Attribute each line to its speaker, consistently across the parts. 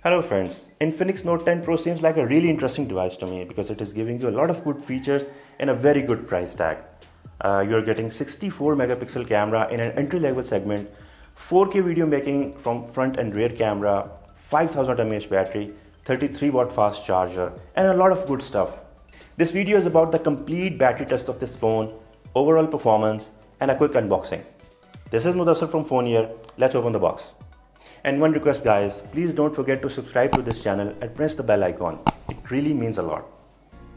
Speaker 1: Hello friends, Infinix Note 10 Pro seems like a really interesting device to me because it is giving you a lot of good features in a very good price tag. You're getting 64 megapixel camera in an entry level segment, 4K video making from front and rear camera, 5000 mAh battery, 33 watt fast charger, and a lot of good stuff. This video is about the complete battery test of this phone, overall performance, and a quick unboxing. This is Mudassar from PhoneYear. Let's open the box. And one request guys, please don't forget to subscribe to this channel and press the bell icon. It really means a lot.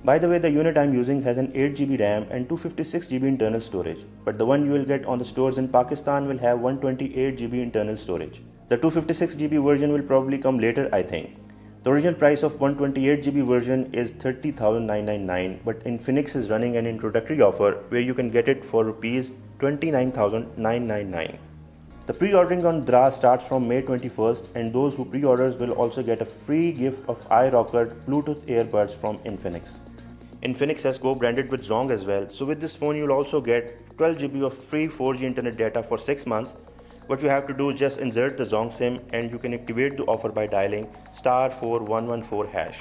Speaker 1: By the way, the unit I'm using has an 8GB RAM and 256GB internal storage, but the one you will get on the stores in Pakistan will have 128GB internal storage. The 256GB version will probably come later, I think. The original price of 128GB version is 30,999, but Infinix is running an introductory offer where you can get it for Rs 29,999. The pre-ordering on DRA starts from May 21st, and those who pre-orders will also get a free gift of iRocker Bluetooth earbuds from Infinix. Infinix has co-branded with Zong as well, so with this phone you'll also get 12GB of free 4G internet data for 6 months. What you have to do is just insert the Zong SIM and you can activate the offer by dialing *4114#.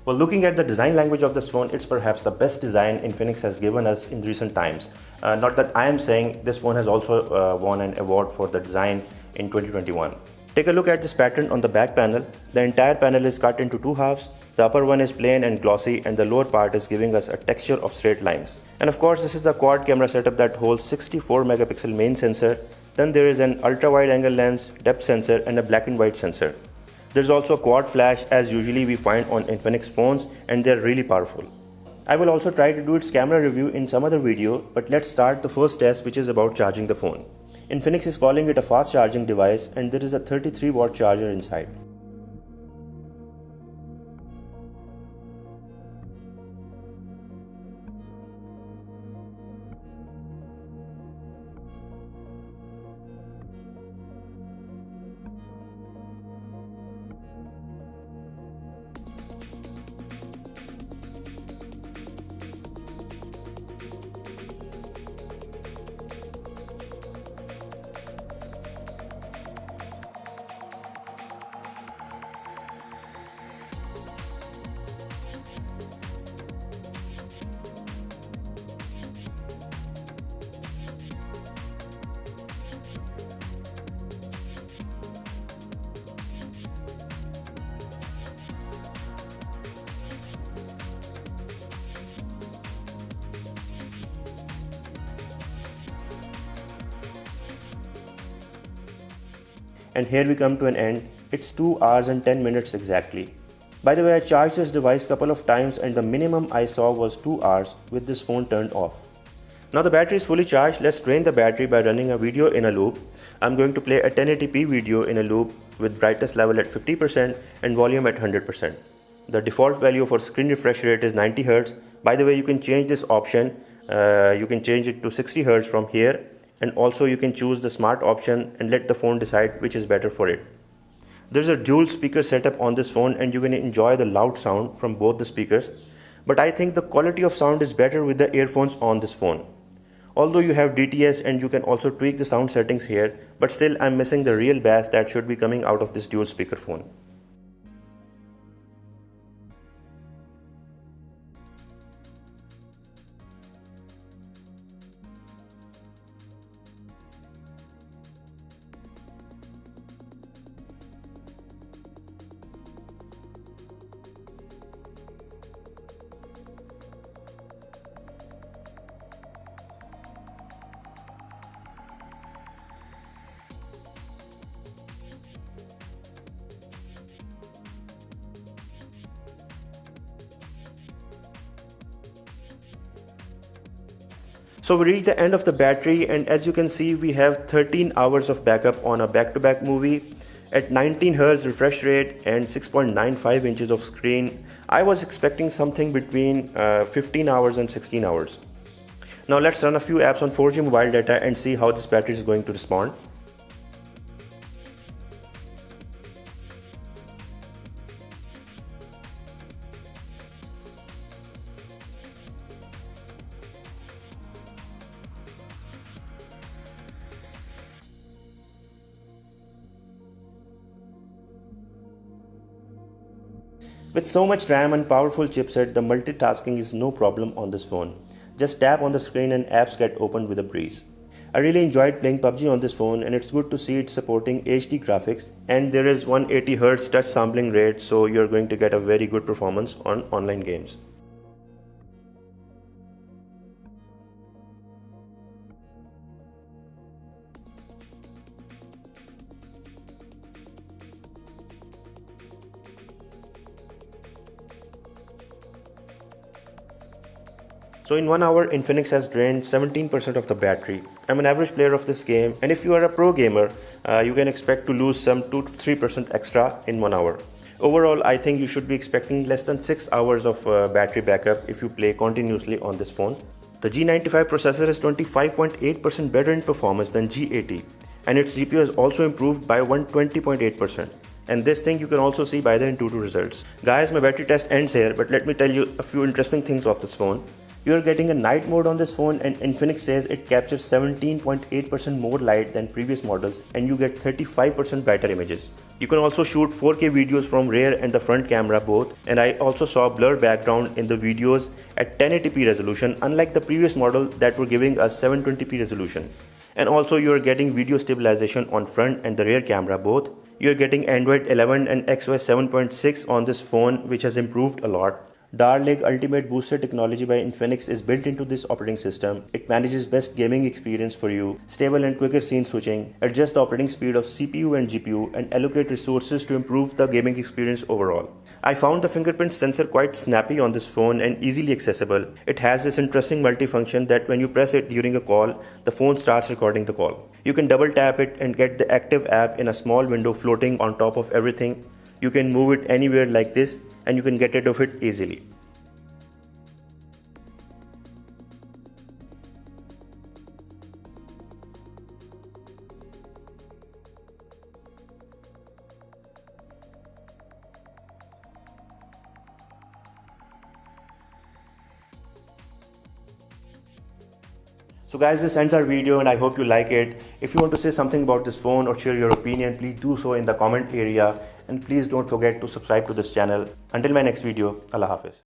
Speaker 1: Well, looking at the design language of this phone, it's perhaps the best design Infinix has given us in recent times. Not that I am saying this phone has also won an award for the design in 2021. Take a look at this pattern on the back panel. The entire panel is cut into two halves. The upper one is plain and glossy and the lower part is giving us a texture of straight lines. And of course, this is a quad camera setup that holds 64 megapixel main sensor. Then there is an ultra wide angle lens, depth sensor and a black and white sensor. There's also a quad flash as usually we find on Infinix phones, and they're really powerful. I will also try to do its camera review in some other video, but let's start the first test, which is about charging the phone. Infinix is calling it a fast charging device and there is a 33 watt charger inside. And here we come to an end. It's 2 hours and 10 minutes exactly. By the way, I charged this device couple of times and the minimum I saw was 2 hours with this phone turned off. Now the battery is fully charged. Let's drain the battery by running a video in a loop. I'm going to play a 1080p video in a loop with brightness level at 50% and volume at 100%. The default value for screen refresh rate is 90 Hz. By the way, you can change this option. You can change it to 60 Hz from here. And also you can choose the smart option and let the phone decide which is better for it. There's a dual speaker setup on this phone and you can enjoy the loud sound from both the speakers. But I think the quality of sound is better with the earphones on this phone. Although you have DTS and you can also tweak the sound settings here, but still I'm missing the real bass that should be coming out of this dual speaker phone. So we reached the end of the battery and as you can see we have 13 hours of backup on a back-to-back movie at 19 Hz refresh rate and 6.95 inches of screen. I was expecting something between 15 hours and 16 hours. Now let's run a few apps on 4G mobile data and see how this battery is going to respond. With so much RAM and powerful chipset, the multitasking is no problem on this phone. Just tap on the screen and apps get opened with a breeze. I really enjoyed playing PUBG on this phone, and it's good to see it supporting HD graphics, and there is 180Hz touch sampling rate, so you're going to get a very good performance on online games. So in 1 hour, Infinix has drained 17% of the battery. I'm an average player of this game, and if you are a pro gamer, you can expect to lose some 2 to 3% extra in 1 hour. Overall, I think you should be expecting less than 6 hours of battery backup if you play continuously on this phone. The G95 processor is 25.8% better in performance than G80, and its GPU has also improved by 120.8%. And this thing you can also see by the Antutu results. Guys, my battery test ends here, but let me tell you a few interesting things of this phone. You are getting a night mode on this phone, and Infinix says it captures 17.8% more light than previous models, and you get 35% brighter images. You can also shoot 4K videos from rear and the front camera both, and I also saw blur background in the videos at 1080p resolution, unlike the previous model that were giving us 720p resolution. And also you are getting video stabilization on front and the rear camera both. You are getting Android 11 and XOS 7.6 on this phone, which has improved a lot. Lake Ultimate Booster technology by Infinix is built into this operating system. It manages best gaming experience for you, stable and quicker scene switching, adjust the operating speed of CPU and GPU, and allocate resources to improve the gaming experience overall. I found the fingerprint sensor quite snappy on this phone and easily accessible. It has this interesting multifunction that when you press it during a call, the phone starts recording the call. You can double tap it and get the active app in a small window floating on top of everything. You can move it anywhere like this, and you can get rid of it easily. So guys, this ends our video, and I hope you like it. If you want to say something about this phone or share your opinion, please do so in the comment area, and please don't forget to subscribe to this channel. Until my next video, Allah Hafiz.